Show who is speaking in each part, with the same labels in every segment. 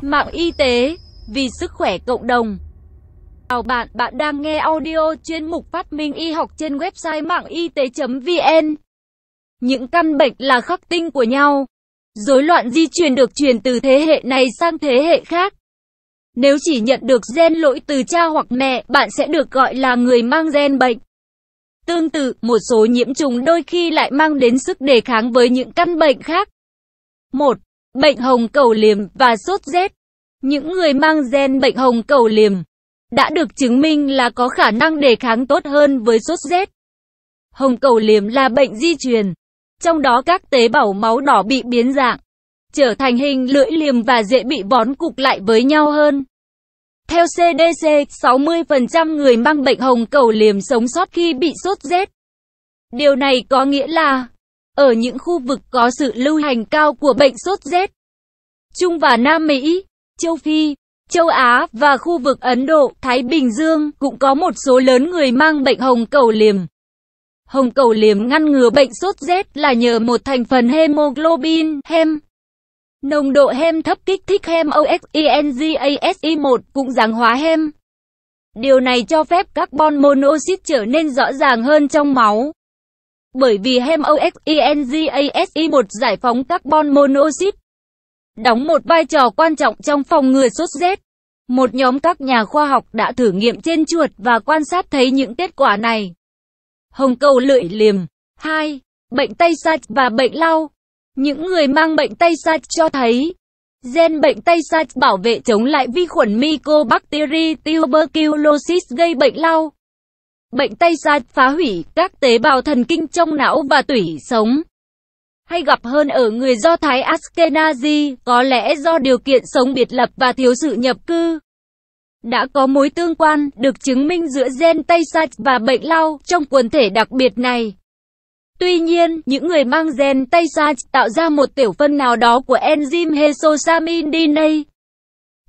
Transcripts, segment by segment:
Speaker 1: Mạng y tế, vì sức khỏe cộng đồng. Chào bạn, bạn đang nghe audio chuyên mục phát minh y học trên website mạng y tế.vn. Những căn bệnh là khắc tinh của nhau. Rối loạn di truyền được truyền từ thế hệ này sang thế hệ khác. Nếu chỉ nhận được gen lỗi từ cha hoặc mẹ, bạn sẽ được gọi là người mang gen bệnh. Tương tự, một số nhiễm trùng đôi khi lại mang đến sức đề kháng với những căn bệnh khác. 1. Bệnh hồng cầu liềm và sốt rét. Những người mang gen bệnh hồng cầu liềm đã được chứng minh là có khả năng đề kháng tốt hơn với sốt rét. Hồng cầu liềm là bệnh di truyền, trong đó các tế bào máu đỏ bị biến dạng, trở thành hình lưỡi liềm và dễ bị bón cục lại với nhau hơn. Theo CDC, 60% người mang bệnh hồng cầu liềm sống sót khi bị sốt rét. Điều này có nghĩa là, ở những khu vực có sự lưu hành cao của bệnh sốt rét, Trung và Nam Mỹ, châu Phi, châu Á và khu vực Ấn Độ, Thái Bình Dương cũng có một số lớn người mang bệnh hồng cầu liềm. Hồng cầu liềm ngăn ngừa bệnh sốt rét là nhờ một thành phần hemoglobin, hem. Nồng độ hem thấp kích thích HEMOXENZASI1 cũng giáng hóa hem. Điều này cho phép carbon monoxide trở nên rõ ràng hơn trong máu. Bởi vì HEMOXENZASI1 giải phóng carbon monoxide, đóng một vai trò quan trọng trong phòng ngừa sốt rét. Một nhóm các nhà khoa học đã thử nghiệm trên chuột và quan sát thấy những kết quả này. Hồng cầu lưỡi liềm. 2. Bệnh tay sạch và bệnh lau. Những người mang bệnh tay sạch cho thấy gen bệnh tay sạch bảo vệ chống lại vi khuẩn Mycobacteria tuberculosis gây bệnh lau. Bệnh tay sạch phá hủy các tế bào thần kinh trong não và tủy sống. Hay gặp hơn ở người Do Thái Ashkenazi, có lẽ do điều kiện sống biệt lập và thiếu sự nhập cư. Đã có mối tương quan được chứng minh giữa gen tay sạch và bệnh lau trong quần thể đặc biệt này. Tuy nhiên, những người mang gen tay sạch tạo ra một tiểu phân nào đó của enzyme hexosaminidase.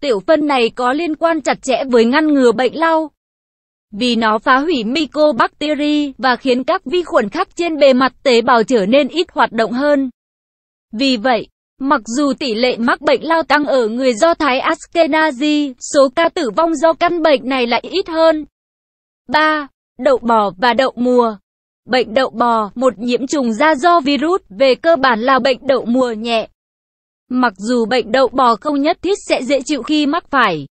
Speaker 1: Tiểu phân này có liên quan chặt chẽ với ngăn ngừa bệnh lau, vì nó phá hủy Mycobacteria và khiến các vi khuẩn khác trên bề mặt tế bào trở nên ít hoạt động hơn. Vì vậy, mặc dù tỷ lệ mắc bệnh lau tăng ở người Do Thái Ashkenazi, số ca tử vong do căn bệnh này lại ít hơn. 3. Đậu bò và đậu mùa. Bệnh đậu bò, một nhiễm trùng da do virus, về cơ bản là bệnh đậu mùa nhẹ. Mặc dù bệnh đậu bò không nhất thiết sẽ dễ chịu khi mắc phải,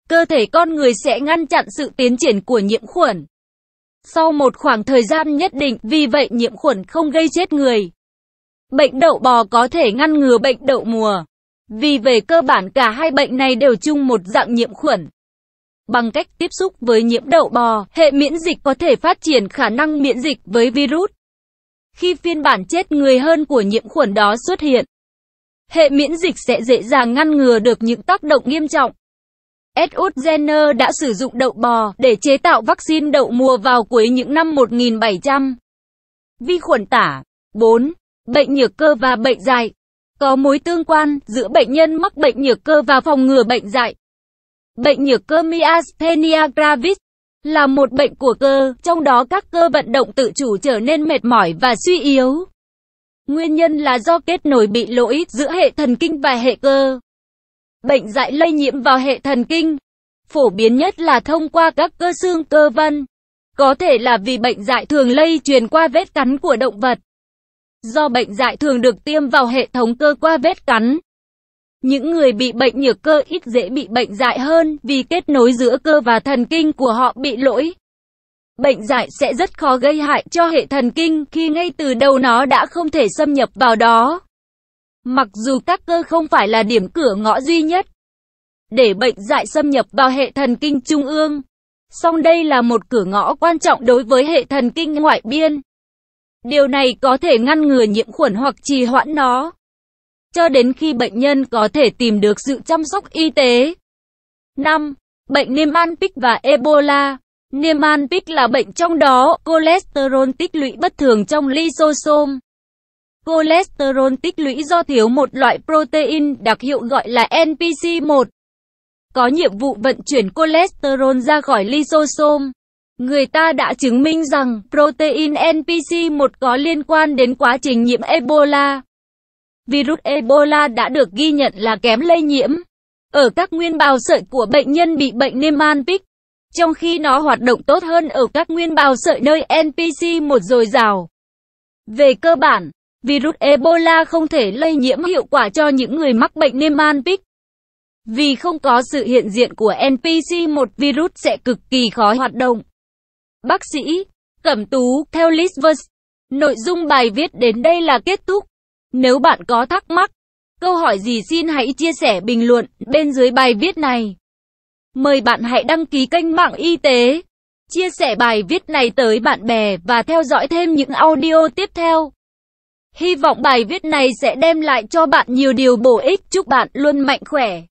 Speaker 1: cơ thể con người sẽ ngăn chặn sự tiến triển của nhiễm khuẩn sau một khoảng thời gian nhất định, vì vậy nhiễm khuẩn không gây chết người. Bệnh đậu bò có thể ngăn ngừa bệnh đậu mùa, vì về cơ bản cả hai bệnh này đều chung một dạng nhiễm khuẩn. Bằng cách tiếp xúc với nhiễm đậu bò, hệ miễn dịch có thể phát triển khả năng miễn dịch với virus. Khi phiên bản chết người hơn của nhiễm khuẩn đó xuất hiện, hệ miễn dịch sẽ dễ dàng ngăn ngừa được những tác động nghiêm trọng. Edward Jenner đã sử dụng đậu bò để chế tạo vaccine đậu mùa vào cuối những năm 1700. Vi khuẩn tả. 4. Bệnh nhược cơ và bệnh dại. Có mối tương quan giữa bệnh nhân mắc bệnh nhược cơ và phòng ngừa bệnh dại. Bệnh nhược cơ myasthenia gravis là một bệnh của cơ, trong đó các cơ vận động tự chủ trở nên mệt mỏi và suy yếu. Nguyên nhân là do kết nối bị lỗi giữa hệ thần kinh và hệ cơ. Bệnh dại lây nhiễm vào hệ thần kinh, phổ biến nhất là thông qua các cơ xương cơ vân. Có thể là vì bệnh dại thường lây truyền qua vết cắn của động vật. Do bệnh dại thường được tiêm vào hệ thống cơ qua vết cắn, những người bị bệnh nhược cơ ít dễ bị bệnh dại hơn vì kết nối giữa cơ và thần kinh của họ bị lỗi. Bệnh dại sẽ rất khó gây hại cho hệ thần kinh khi ngay từ đầu nó đã không thể xâm nhập vào đó. Mặc dù các cơ không phải là điểm cửa ngõ duy nhất để bệnh dại xâm nhập vào hệ thần kinh trung ương, song đây là một cửa ngõ quan trọng đối với hệ thần kinh ngoại biên. Điều này có thể ngăn ngừa nhiễm khuẩn hoặc trì hoãn nó, cho đến khi bệnh nhân có thể tìm được sự chăm sóc y tế. 5. Bệnh Niemann-Pick và Ebola. Niemann-Pick là bệnh trong đó cholesterol tích lũy bất thường trong lysosome. Cholesterol tích lũy do thiếu một loại protein đặc hiệu gọi là NPC1, có nhiệm vụ vận chuyển cholesterol ra khỏi lysosome. Người ta đã chứng minh rằng protein NPC1 có liên quan đến quá trình nhiễm Ebola. Virus Ebola đã được ghi nhận là kém lây nhiễm, ở các nguyên bào sợi của bệnh nhân bị bệnh Niemann-Pick, trong khi nó hoạt động tốt hơn ở các nguyên bào sợi nơi NPC1 dồi dào. Về cơ bản, virus Ebola không thể lây nhiễm hiệu quả cho những người mắc bệnh Niemann-Pick. Vì không có sự hiện diện của NPC1, virus sẽ cực kỳ khó hoạt động. Bác sĩ Cẩm Tú, theo Lisvers. Nội dung bài viết đến đây là kết thúc. Nếu bạn có thắc mắc, câu hỏi gì xin hãy chia sẻ bình luận bên dưới bài viết này. Mời bạn hãy đăng ký kênh Mạng Y tế, chia sẻ bài viết này tới bạn bè và theo dõi thêm những audio tiếp theo. Hy vọng bài viết này sẽ đem lại cho bạn nhiều điều bổ ích. Chúc bạn luôn mạnh khỏe.